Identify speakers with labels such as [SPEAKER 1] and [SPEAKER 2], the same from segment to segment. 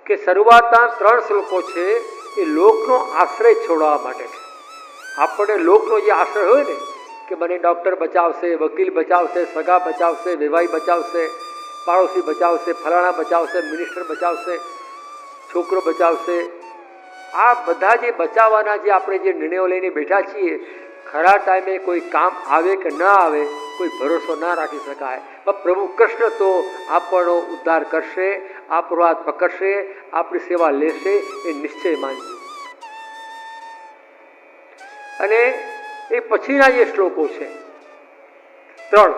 [SPEAKER 1] કે શરૂઆતના 3 શ્લોકો છે એ લોકનો આશ્રય છોડવા માટે છે. આપણે લોકનો જે આશ્રય હોય ને કે મને ડૉક્ટર બચાવશે, વકીલ બચાવશે, સગા બચાવશે, વેવાઈ બચાવશે, પાડોશી બચાવશે, ફલાણા બચાવશે, મિનિસ્ટર બચાવશે, છોકરો બચાવશે, આ બધા જે બચાવવાના જે આપણે જે નિર્ણયો લઈને બેઠા છીએ, ખરા ટાઈમે કોઈ કામ આવે કે ન આવે કોઈ ભરોસો ના રાખી શકાય. પણ પ્રભુ કૃષ્ણ તો આપણનો ઉદ્ધાર કરશે, આપણો હાથ પકડશે, આપણી સેવા લેશે એ નિશ્ચય માનજો. અને એ પછીના જે શ્લોકો છે 3,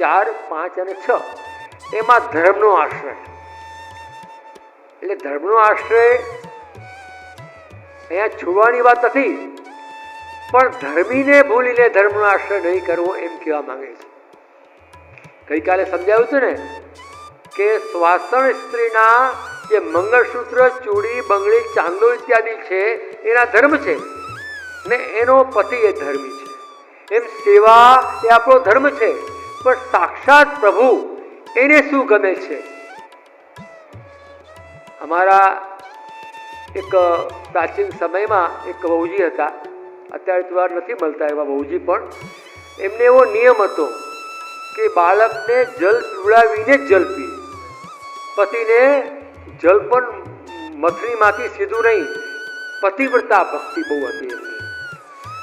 [SPEAKER 1] 4, 5 અને 6 એમાં ધર્મનો આશ્રય. એટલે ધર્મનો આશ્રય અહીંયા છોડવાની વાત નથી, પણ ધર્મીને ભૂલીને ધર્મનો આશ્રય નહીં કરવો એમ કહેવા માંગે છે. ગઈકાલે સમજાવ્યું હતું ને કે સ્વાસણ સ્ત્રીના જે મંગળસૂત્ર, ચૂડી, બંગડી, ચાંદલો ઇત્યાદિ છે એના ધર્મ છે ને એનો પતિ એ ધર્મી છે. એમ સેવા એ આપણો ધર્મ છે, પણ સાક્ષાત પ્રભુ એને શું ગમે છે? અમારા એક પ્રાચીન સમયમાં એક વહુજી હતા, અત્યારે તો વાર નથી મળતા એવા વહુજી, પણ એમને એવો નિયમ હતો કે બાળકને જલ પીવડાવીને જ જલ પીએ, પતિને જલ પણ મથરીમાંથી સીધું નહીં. પતિવ્રતા ભક્તિ બહુ હતી એમની.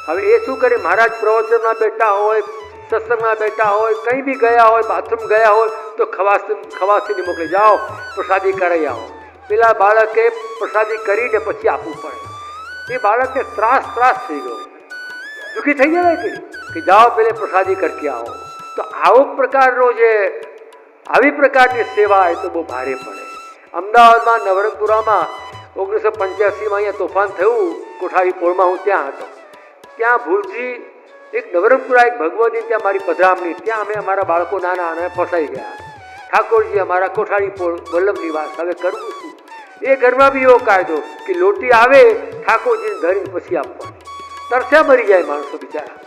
[SPEAKER 1] હવે એ શું કરે, મહારાજ પ્રવચનમાં બેઠા હોય, સત્સંગમાં બેઠા હોય, કંઈ બી ગયા હોય, બાથરૂમ ગયા હોય તો ખવાસીને મોકલી, જાઓ પ્રસાદી કરાવી આવો. પેલા બાળકે પ્રસાદી કરીને પછી આપવું પડે. એ બાળકને ત્રાસ થઈ ગયો, દુઃખી થઈ જાય કે જાઓ પેલે પ્રસાદી કરકે આવો. તો આવી પ્રકારની સેવા એ તો બહુ ભારે પડે. અમદાવાદમાં નવરંગપુરામાં 1985માં અહીંયા તોફાન થયું, કોઠારી પોળમાં હું ત્યાં હતો. ત્યાં ભૂલથી એક નવરંગપુરા એક ભગવતી, ત્યાં મારી પધરામણી, ત્યાં અમે અમારા બાળકો નાના અને ફસાઈ ગયા. ઠાકોરજી અમારા કોઠારી પોળ વલ્લભ નિવાસ. હવે કરવું શું? એ ઘરમાં બી એવો કાયદો કે લોટી આવે ઠાકોરજીને ધરીને પછી આપવાની. તરસ્યા મરી જાય માણસો બિચારા.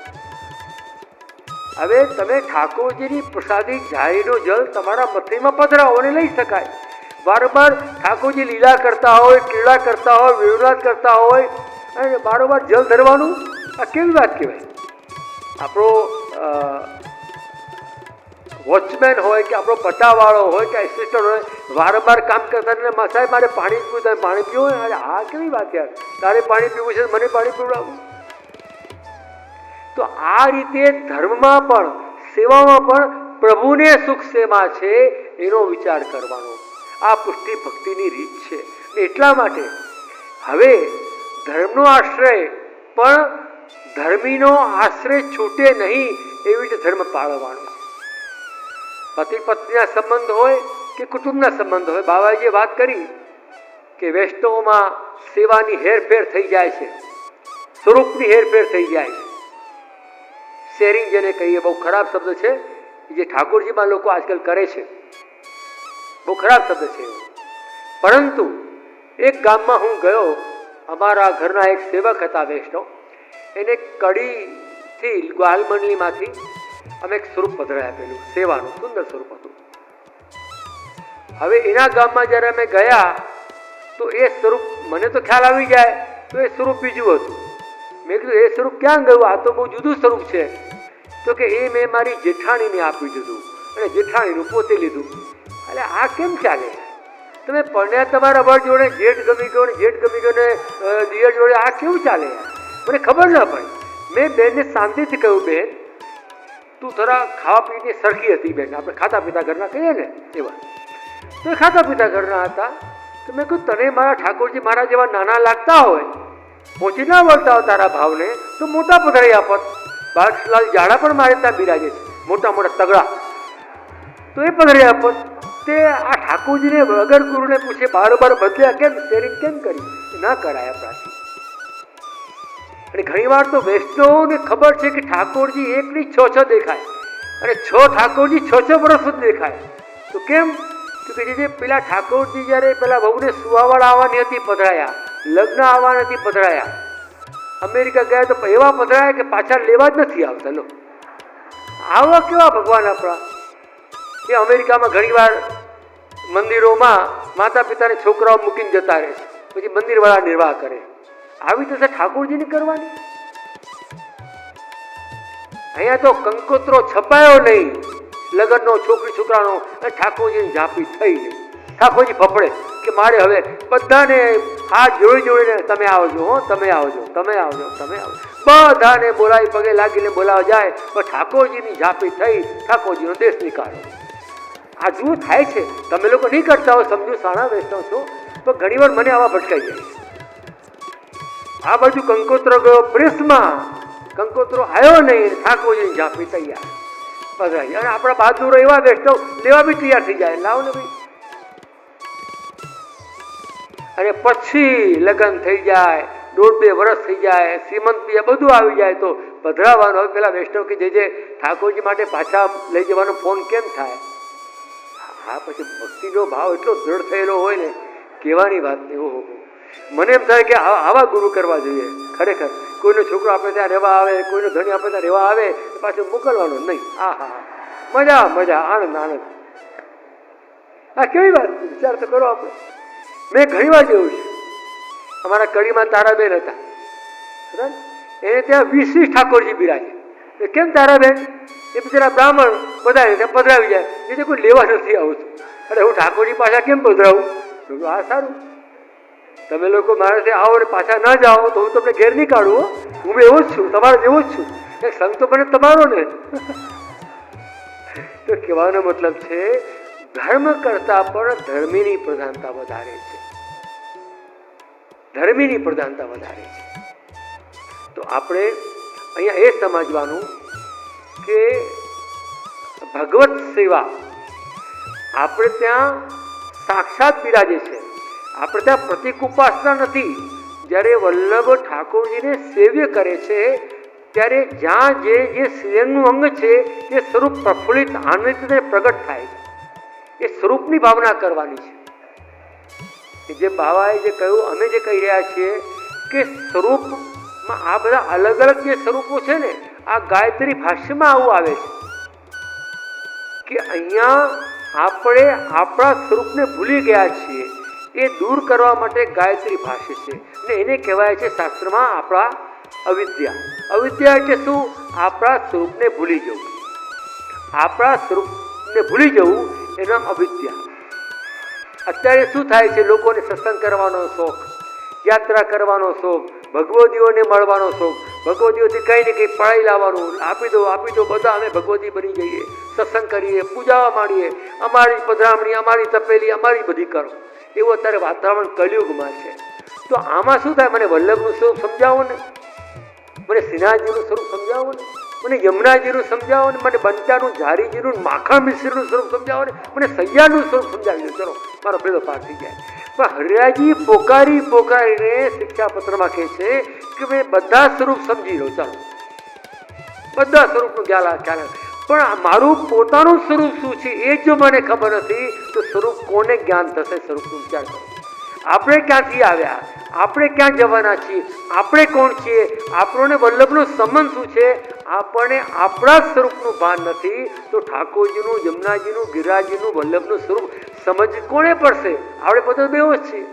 [SPEAKER 1] હવે તમે ઠાકોરજીની પ્રસાદી જારીનો જલ તમારા મથરીમાં પધરાવો અને લઈ શકાય. વારંવાર ઠાકોરજી લીલા કરતા હોય, ક્રીડા કરતા હોય, વેણુનાદ કરતા હોય અને બારોબાર જલ ધરવાનું, આ કેવી વાત કહેવાય? આપણો વોચમેન હોય કે આપણો પટાવાળો હોય કે એસિસ્ટન્ટ હોય, વારંવાર કામ કરતા સાહેબ મારે પાણી પીવું, તમે પાણી પીવું? અરે આ કેવી વાત યાર, તારે પાણી પીવું છે મને પાણી પીવડાવું. તો આ રીતે ધર્મમાં પણ સેવામાં પણ પ્રભુને સુખ શેમાં છે એનો વિચાર કરવાનો. આ પુષ્ટિ ભક્તિની રીત છે. એટલા માટે હવે ધર્મનો આશ્રય પણ ધર્મીનો આશ્રય છૂટે નહીં એવી રીતે ધર્મ પાળવાનો. પતિ પત્નીના સંબંધ હોય કે કુટુંબના સંબંધ હોય, બાબાજીએ વાત કરી કે વૈષ્ણવમાં સેવાની હેરફેર થઈ જાય છે, સ્વરૂપની હેરફેર થઈ જાય છે. શેરિંગ જેને કહીએ, બહુ ખરાબ શબ્દ છે જે ઠાકોરજીમાં લોકો આજકાલ કરે છે, બહુ ખરાબ શબ્દ છે. પરંતુ એક ગામમાં હું ગયો, અમારા ઘરના એક સેવક હતા વૈષ્ણવ, એને કડીથી ગ્વાલમંડલીમાંથી અમે એક સ્વરૂપ પધરાય આપેલું, સેવાનું સુંદર સ્વરૂપ હતું. હવે એના ગામમાં જ્યારે અમે ગયા તો એ સ્વરૂપ મને તો ખ્યાલ આવી જાય તો એ સ્વરૂપ બીજું હતું. મેં કીધું એ સ્વરૂપ ક્યાં ગયું, આ તો બહુ જુદું સ્વરૂપ છે. તો કે એ મેં મારી જેઠાણીને આપી દીધું અને જેઠાણીનું પોતે લીધું. એટલે આ કેમ ચાલે? તમે પરણ્યા તમારા વર જોડે, જેઠ ગમી ગયો ને જેઠ ગમી ગયો ને દિયર જોડે, આ કેવું ચાલે? મને ખબર ના પડી. મેં બેનને શાંતિથી કહ્યું, બેન તું થોડા ખાવા પીને સરખી હતી બેન, આપણે ખાતા પીતા ઘરના કહીએ ને એવા. તો એ ખાતા પીતા ઘરના હતા. તો મેં કહ્યું તને મારા ઠાકોરજી મારા જેવા નાના લાગતા હોય, પહોંચી ના વળતા હોય તારા ભાવને, તો મોટા પધરાઈ આપત. બાળકલાલ જાડા પણ મારે ત્યાં બિરાજે છે, મોટા મોટા તગડા, તો એ પધરાઈ આપત. તે આ ઠાકોરજીને વગર ગુરુને પૂછે બારોબાર બદલ્યા કેમ, શેરિંગ કેમ કરી? ના કરાય આપણાથી. અને ઘણી વાર તો વૈષ્ણવોને ખબર છે કે ઠાકોરજી એક ની 6 દેખાય અને 6 ઠાકોરજી 6 વર્ષ સુધી દેખાય. તો કેમ? કે જે પેલા ઠાકોરજી જ્યારે પેલા વહુને સુવાવાળા આવવાની હતી પધરાયા, લગ્ન આવવાની હતી પધરાયા, અમેરિકા ગયા તો એવા પધરાયા કે પાછા લેવા જ નથી આવતા. લો આવા કેવા ભગવાન આપણા. એ અમેરિકામાં ઘણી વાર મંદિરોમાં માતા પિતાને છોકરાઓ મૂકીને જતા રહે છે, પછી મંદિરવાળા નિર્વાહ કરે. આવી તો ઠાકોરજીની કરવાની. અહીંયા તો કંકોત્રો છપાયો નહીં લગ્નનો, છોકરી છોકરાનો, અને ઠાકોરજીની ઝાંપી થઈ ગઈ. ઠાકોરજી ફફડે કે મારે હવે બધાને હાથ જોડીને તમે આવજો, હો તમે આવજો, તમે આવજો, તમે આવજો, બધાને બોલાવી પગે લાગીને બોલાવા જાય, પણ ઠાકોરજીની ઝાંપી થઈ, ઠાકોરજીનો દેશ નીકાળો. આ જુઓ થાય છે. તમે લોકો નહીં કરતા હો, સમજો સાણા વૈષ્ણવ છો, પણ ઘણી વાર મને આવા ભટકાઈ જાય. આ બાજુ કંકોત્રો ગયો પ્રેસમાં, કંકોત્રો આવ્યો નહીં, ઠાકોરજીની ઝાંપી તૈયાર પધરાઈ. અને આપણા બહાદુરો એવા વૈષ્ણવ લેવા બી તૈયાર થઈ જાય, લાવો ને ભાઈ. અને પછી લગ્ન થઈ જાય, 1.5-2 વર્ષ થઈ જાય, સીમંત બી બધું આવી જાય, તો પધરાવાનું. હવે પેલા વૈષ્ણવ કે જે ઠાકોરજી માટે પાછા લઈ જવાનો ફોન કેમ થાય? હા, પછી ભક્તિનો ભાવ એટલો દ્રઢ થયેલો હોય ને, કહેવાની વાત નહીં. ઓહો, મને એમ થાય કે આવા ગુરુ કરવા જોઈએ ખરેખર. કોઈનો છોકરો આપણે ત્યાં રહેવા આવે, કોઈનો ધણી આપણે ત્યાં રહેવા આવે, પાછું મોકલવાનો નહીં. હા હા, મજા મજા, આનંદ આનંદ. હા, કેવી વાત, વિચાર તો કરો આપણે. મેં ઘણી વાર જોયું છે. અમારા કડીમાં તારાબેન હતા, એને ત્યાં 20 ઠાકોરજી બિરાજે. કેમ તારાબેન? એ બિચારા બ્રાહ્મણ બધા ત્યાં પધરાવી જાય, એટલે કોઈ લેવા નથી આવતું. અરે હું ઠાકોરજી પાછા કેમ પધરાવું? હા સારું, તમે લોકો મારા ત્યાં આવો ને પાછા ના જાઓ તો હું તમને ઘેર નહીં કાઢું. હું એવો જ છું, તમારો જેવો જ છું. એક સંગ તો બને તમારો ને. તો કહેવાનો મતલબ છે, ધર્મ કરતા પણ ધર્મીની પ્રધાનતા વધારે છે. ધર્મીની પ્રધાનતા વધારે છે. તો આપણે અહીંયા એ સમજવાનું કે ભગવત સેવા આપણે ત્યાં સાક્ષાત બિરાજે છે. આપણે ત્યાં પ્રતિક ઉપાસના નથી. જ્યારે વલ્લભ ઠાકોરજીને સેવ્ય કરે છે, ત્યારે જ્યાં જે શ્રીઅંગનું અંગ છે એ સ્વરૂપ પ્રફુલ્લિત આનંદિત પ્રગટ થાય છે. એ સ્વરૂપની ભાવના કરવાની છે. જે બાવાએ જે કહ્યું, અમે જે કહી રહ્યા છીએ કે સ્વરૂપમાં આ બધા અલગ અલગ જે સ્વરૂપો છે ને, આ ગાયત્રી ભાષ્યમાં આવું આવે છે કે અહીંયા આપણે આપણા સ્વરૂપને ભૂલી ગયા છીએ. એ દૂર કરવા માટે ગાયત્રી ભાષ્ય છે, ને એને કહેવાય છે શાસ્ત્રમાં આપણા અવિદ્યા. અવિદ્યા એટલે શું? આપણા સ્વરૂપને ભૂલી જવું. આપણા સ્વરૂપને ભૂલી જવું એનું નામ અવિદ્યા. અત્યારે શું થાય છે? લોકોને સત્સંગ કરવાનો શોખ, યાત્રા કરવાનો શોખ, ભગવદીઓને મળવાનો શોખ, ભગવદીઓથી કંઈ ને કંઈ પડાઈ લાવવાનું, આપી દો આપી દો, બધા અમે ભગવદી બની જઈએ, સત્સંગ કરીએ, પૂજાવા માંડીએ, અમારી પધરામણી, અમારી તપેલી, અમારી બધી કરો. એવું અત્યારે વાતાવરણ કલિયુગમાં છે. તો આમાં શું થાય? મને વલ્લભનું સ્વરૂપ સમજાવો ને, મને શ્રીનાથજીનું સ્વરૂપ સમજાવો ને, મને યમુનાજીનું સમજાવો ને, મને બંટાનું, ઝારીજીનું, માખણ મિશ્રનું સ્વરૂપ સમજાવો ને, મને સૈયાનું સ્વરૂપ સમજાવી દો. ચલો, મારો ભેદો પાર થઈ જાય. પણ હરિયાજી પોકારીને શિક્ષાપત્રમાં કહે છે કે મેં બધા સ્વરૂપ સમજી લો. ચાલો, બધા સ્વરૂપનું ખ્યાલ, પણ મારું પોતાનું સ્વરૂપ શું છે એ જો મને ખબર નથી તો સ્વરૂપ કોને જ્ઞાન થશે? સ્વરૂપનું વિચાર કરો. આપણે ક્યાંથી આવ્યા? આપણે ક્યાં જવાના છીએ? આપણે કોણ છીએ? આપણને વલ્લભનો સંબંધ શું છે? આપણને આપણા સ્વરૂપનું ભાન નથી તો ઠાકોરજીનું, યમુનાજીનું, ગિરિરાજજીનું, વલ્લભનું સ્વરૂપ સમજ કોને પડશે? આપણે પોતે બેવ જ છીએ.